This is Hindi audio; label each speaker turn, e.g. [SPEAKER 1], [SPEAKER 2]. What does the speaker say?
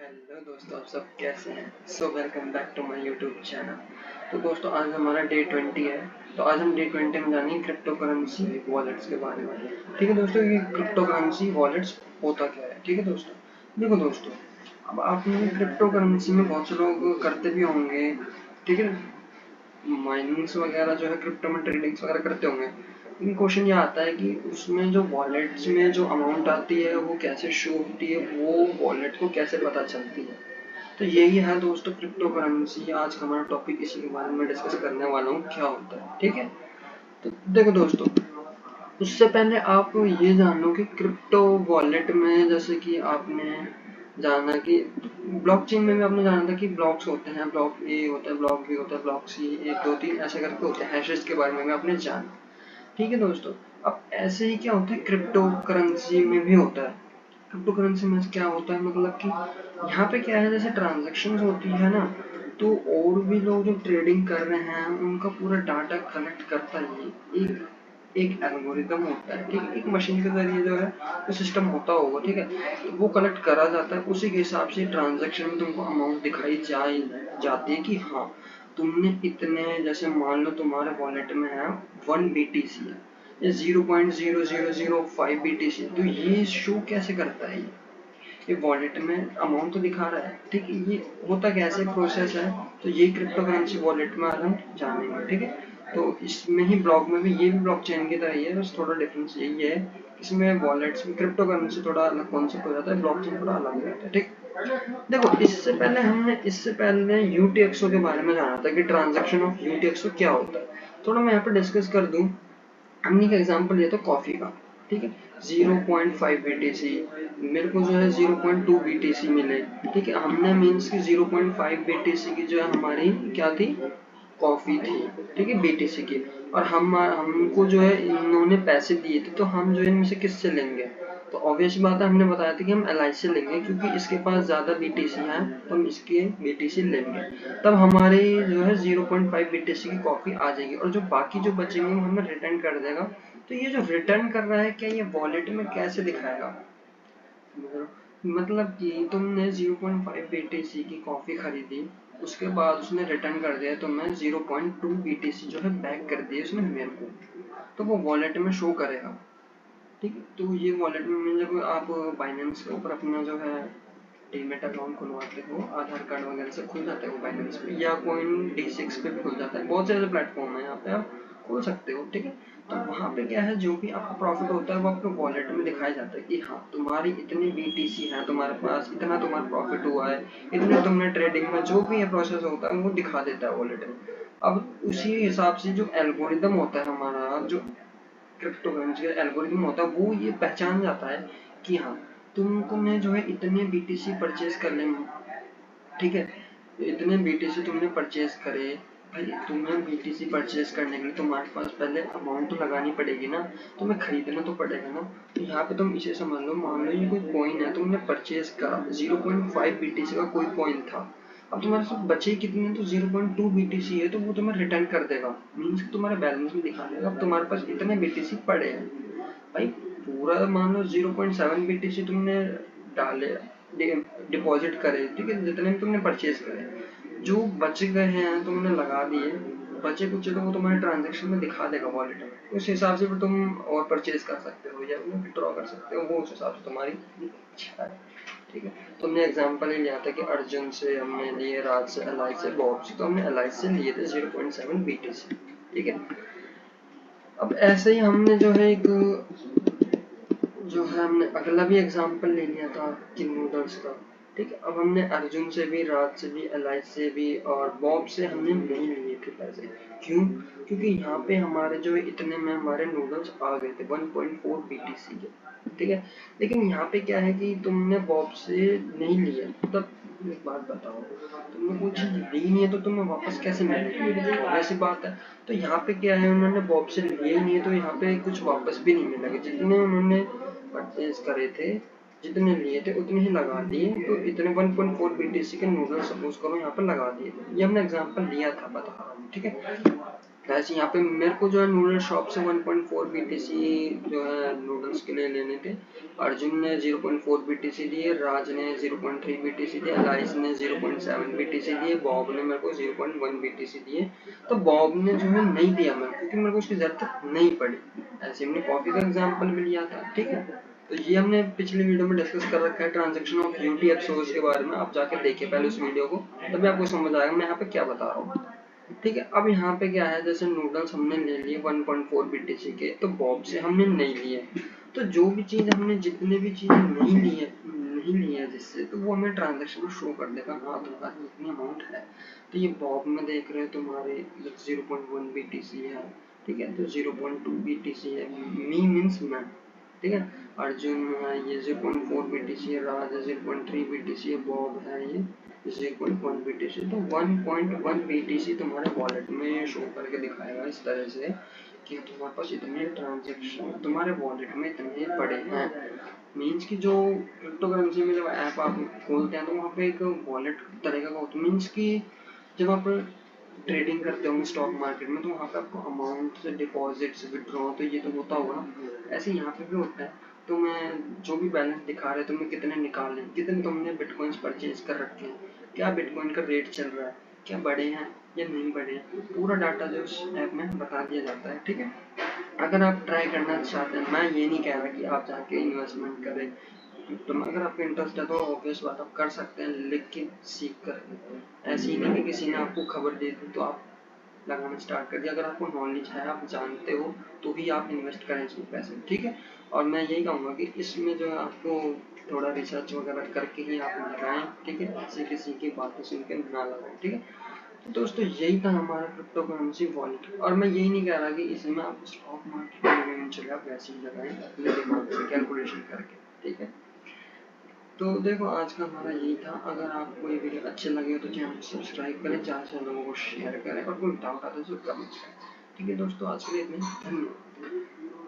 [SPEAKER 1] हेलो दोस्तों, आप सब कैसे हैं? So welcome back to my YouTube channel. तो दोस्तों, आज हमारा डे 20 है। तो आज हम डे 20 में जानेंगे क्रिप्टो करेंसी वॉलेट्स के बारे में। ठीक है दोस्तों, ये क्रिप्टो करेंसी वॉलेट्स होता क्या है? ठीक है दोस्तों, देखो दोस्तों, अब आपने क्रिप्टो करेंसी में बहुत से लोग करते भी होंगे, ठीक है, माइनिंग्स वगैरह जो है क्रिप्टो में ट्रेडिंग्स वगैरह करते होंगे। लेकिन क्वेश्चन ये आता है कि उसमें जो वॉलेट्स में जो अमाउंट आती है वो कैसे शो होती है, वो वॉलेट को कैसे पता चलती है। तो यही है दोस्तों क्रिप्टो करेंसी। आज का हमारा टॉपिक इसी के बारे में डिस्कस करने वाला हूँ, क्या होता है। ठीक है, तो देखो दोस्तों, उससे पहले आप ये जान लो कि क्रिप्टो वॉलेट में जैसे कि आपने जाना कि ब्लॉकचेन में भी आपने जाना था कि ब्लॉक्स होते हैं, ब्लॉक ए होता है, ब्लॉक बी होता है, ब्लॉक सी, 1 2 3 ऐसे करके होते हैं। हैशेस के बारे में भी आपने जाना। ठीक है दोस्तों, अब ऐसे ही क्या होता है क्रिप्टो करेंसी में भी होता है। क्रिप्टो करेंसी में क्या होता है मतलब कि यहाँ पे क्या है, जैसे ट्रांजेक्शन होती है ना, तो और भी लोग जो ट्रेडिंग कर रहे हैं उनका पूरा डाटा कलेक्ट करता है। एक एक एल्गोरिदम होता है, ठीक है, एक मशीन के जरिए जो है वो सिस्टम होता होगा, ठीक है, तो वो कलेक्ट करा जाता है। उसी के हिसाब से ट्रांजेक्शन में तुमको अमाउंट दिखाई जाती है कि हाँ तुमने इतने, जैसे मान लो तुम्हारे वॉलेट में है 1 BTC है, ये 0.0005 BTC, तो ये शो कैसे करता है? ये वॉलेट में अमाउंट तो दिखा रहा है, ठीक है, ये होता कैसे प्रोसेस है, तो ये क्रिप्टो करेंसी वॉलेट में आज हम जानेंगे। ठीक है, तो इसमें ही ब्लॉक में भी ये भी ब्लॉकचेन की तरह ही है, बस थोड़ा डिफरेंस यही है, इसमें वॉलेट्स में क्रिप्टो करेंसी थोड़ा अलग कॉन्सेप्ट हो जाता है, ब्लॉकचेन थोड़ा अलग हो जाता है। ठीक, देखो इससे पहले UTXO के बारे में जाना था कि ट्रांजैक्शन ऑफ UTXO क्या होता है। थोड़ा मैं यहाँ पे डिस्कस कर दूं। हमने एक एग्जांपल लिया था कॉफी का, ठीक है, 0.5 BTC, मेरे को जो है 0.2 BTC मिले। ठीक है, हमने मीन्स की 0.5 BTC की जो है हमारी क्या थी, कॉफी थी, ठीक है, BTC की, और हमको जो है इन्होंने पैसे दिए थे, तो हम जो है इनमें से किससे लेंगे? तो ऑब्वियस बात है, हमने बताया था कि हम LI से लेंगे, क्योंकि इसके पास ज्यादा BTC है, तो हम इसके BTC लेंगे। तब हमारी जो है 0.5 BTC की कॉपी आ जाएगी, और जो बाकी जो बचेंगे वो हमें रिटर्न कर देगा। तो ये जो रिटर्न कर रहा है, क्या ये वॉलेट में कैसे दिखाएगा? मतलब कि तुमने 0.5 BTC की कॉफी खरीदी, उसके बाद उसने रिटर्न कर दिया, तो मैं 0.2 BTC जो है बैक कर दिए उसने मेरे को, तो वो वॉलेट में शो करेगा। ठीक है, तो ये वॉलेट में जब आप बाइनेंस के ऊपर अपना जो है डीमेट अकाउंट खुलवाते हो, आधार कार्ड वगैरह से खुल जाते हो बाइनेंस पे, या कोइन D6 पे भी खुल जाता है, बहुत से ऐसे प्लेटफॉर्म है यहाँ पे आप खोल सकते हो। ठीक है, तो वहाँ पे क्या है, जो भी आपका प्रॉफिट होता है वो आपके वॉलेट में दिखाया जाता है कि हाँ तुम्हारी इतनी BTC है, तुम्हारे पास इतना तुम्हारा प्रॉफिट हुआ है, इतने तुमने ट्रेडिंग में जो भी प्रोसेस होता है वो दिखा देता है वॉलेट में। अब उसी हिसाब से जो एल्गोरिदम होता है हमारा, जो क्रिप्टो करेंसी का एल्गोरिथम होता है, वो ये पहचान जाता है कि हाँ तुमने जो है इतने BTC परचेज कर लें, ठीक है, इतने BTC तुमने परचेज करे। भाई तुम्हें BTC परचेज करने के लिए तुम्हारे पास पहले अमाउंट तो लगानी पड़ेगी ना, तुम्हें खरीदना तो पड़ेगा ना। तो यहाँ पे तुम इसे समझ लो, मान लो ये कोई कॉइन है, तुमने परचेज करा, 0.5 BTC का कोई कॉइन था, अब तुम्हारे पास बचे कितने, तो 0.2 BTC है, तो वो तुम्हें रिटर्न कर देगा, मीन्स तुम्हारे बैलेंस में दिखा देगा अब तुम्हारे पास इतने BTC पड़े हैं। भाई पूरा मान लो 0.7 BTC तुमने डाले, डिपॉजिट करे, ठीक है, जितने भी तुमने परचेज करे, जो बच गए हैं तुमने लगा दिए, बचे कुछ तो वो तुम्हारे ट्रांजेक्शन में दिखा देगा वॉलेट में, उस हिसाब से फिर तुम और परचेज कर सकते हो या विड्रॉ कर सकते हो, वो उस हिसाब से तुम्हारी इच्छा है। ठीक है, तुमने एग्जांपल ही लिया था कि अर्जुन से हमने लिए, राज से, LI से, बॉब से, तो हमने LI से लिए थे 0.7 BTC। ठीक है, अब ऐसे ही हमने जो है एक जो है हमने अगला भी एग्जांपल ले लिया था कि नूडल्स का। ठीक है, अब हमने अर्जुन से भी, राज से भी, LI से भी और बॉब से हमने नहीं लिए थे पैसे। क्यों? क्योंकि यहाँ पे हमारे जो इतने में हमारे नूडल्स आ गए थे 1.4 BTC के। ठीक है, लेकिन यहाँ पे क्या है कि तुमने बॉब से नहीं लिया, मतलब एक बात बताओ, तुमने कोई चीज ली नहीं है तो तुम्हें वापस कैसे मिलेगी? ऐसी बात है। तो यहाँ पे क्या है, उन्होंने बॉब से लिए ही नहीं है, तो यहाँ पे कुछ वापस भी नहीं मिलेगा, जितने उन्होंने परचेज करे थे, जितने लिए थे उतने ही लगा दिए, तो इतने 1.4 BTC के नूडल्स सपोज करो यहाँ पर लगा दिए। ये हमने एग्जांपल लिया था, बता रहा हूँ। ठीक है, ऐसे यहाँ पे मेरे को जो है नूडल शॉप से 1.4 BTC जो है नूडल्स के लिए लेने थे। अर्जुन ने 0.4 BTC दिए, राज ने 0.3 BTC दिए, अलाइस ने 0.7 BTC दिए, बॉब ने मेरे को 0.1 BTC दिए। तो बॉब ने जो है नहीं दिया मेरे को, क्योंकि मेरे को उसकी जरूरत नहीं पड़ी। ऐसे हमने कॉफी का एग्जाम्पल भी लिया था, ठीक है। तो ये हमने पिछली वीडियो में डिस्कस कर रखा है ट्रांजेक्शन ऑफ UTXOs के बारे में। आप जाके देखिए पहले उस वीडियो को, तभी आपको समझ आएगा मैं यहाँ पे क्या बता रहा हूँ, ठीक है। अब यहाँ पे क्या है, जैसे नूडल्स हमने ले लिए 1.4 BTC के, तो बॉब से हमने नहीं लिए। तो जो भी चीज हमने जितने भी चीज नहीं ली है जिससे, तो वो हमें ट्रांजेक्शन में शो कर देगा, हाँ तुम्हारी इतनी अमाउंट है। तो ये बॉब में देख रहे हो तुम्हारे 0.1 BTC है, ठीक है। तो 0.2 BTC है, मी मीन्स मैं, ठीक है। अर्जुन है ये 0.4 BTC है, राज है 0.3 BTC है, बॉब है ये 0.1 BTC। तो 1.1 BTC तुम्हारे वॉलेट में शो करके दिखाएगा इस तरह से कि तुम्हारे पास इतने ट्रांजेक्शन तुम्हारे वॉलेट में इतने पड़े हैं। मीन्स कि जो क्रिप्टो करेंसी में जब ऐप आप खोलते हैं तो वहाँ पे एक वॉलेट तरह का होता है। मीन्स कि जब आप ट्रेडिंग करते होंगे स्टॉक मार्केट में, तो वहाँ पे आपको अमाउंट से डिपॉजिट्स विड्रॉ तो ये तो होता होगा, ऐसे यहाँ पे भी होता है। तो मैं जो भी बैलेंस दिखा रहे तुमने कितने निकाले, कितने तुमने बिटकॉइंस परचेज कर रखे हैं, क्या बिटकॉइन का रेट चल रहा है, क्या बढ़े हैं या नहीं बढ़े हैं, पूरा डाटा जो उस ऐप में बता दिया जाता है, ठीक है। अगर आप ट्राई करना चाहते हैं, मैं ये नहीं कह रहा कि आप जाके इन्वेस्टमेंट करें, तो अगर आपको इंटरेस्ट है तो ऑब्वियस बात आप कर सकते हैं, लेकिन सीख कर। ऐसे ही नहीं कि किसी ने आपको खबर दे दी तो आप लगाना स्टार्ट कर दिया। अगर आपको नॉलेज है, आप जानते हो, तो ही आप इन्वेस्ट करें इसमें पैसे, ठीक है। और मैं यही कहूँगा कि इसमें जो है आपको थोड़ा रिसर्च वगैरह करके ही आप लगाएं, ठीक है। ऐसे किसी की बातें सुन के ना लगाएं, ठीक है। तो दोस्तों यही था हमारा क्रिप्टो करेंसी वॉलेट। और मैं यही नहीं कह रहा कि इसमें आप स्टॉक मार्केट में चले आप वैसे ही लगाएं अपने दिमाग से कैलकुलेशन करके, ठीक है। तो देखो आज का हमारा यही था। अगर आपको ये वीडियो अच्छे लगे तो चैनल सब्सक्राइब करें, ज़्यादा से लोगों को शेयर करें, और कोई डाउट आता है तो कमेंट करें, ठीक है दोस्तों। आज के लिए इतना ही, धन्यवाद।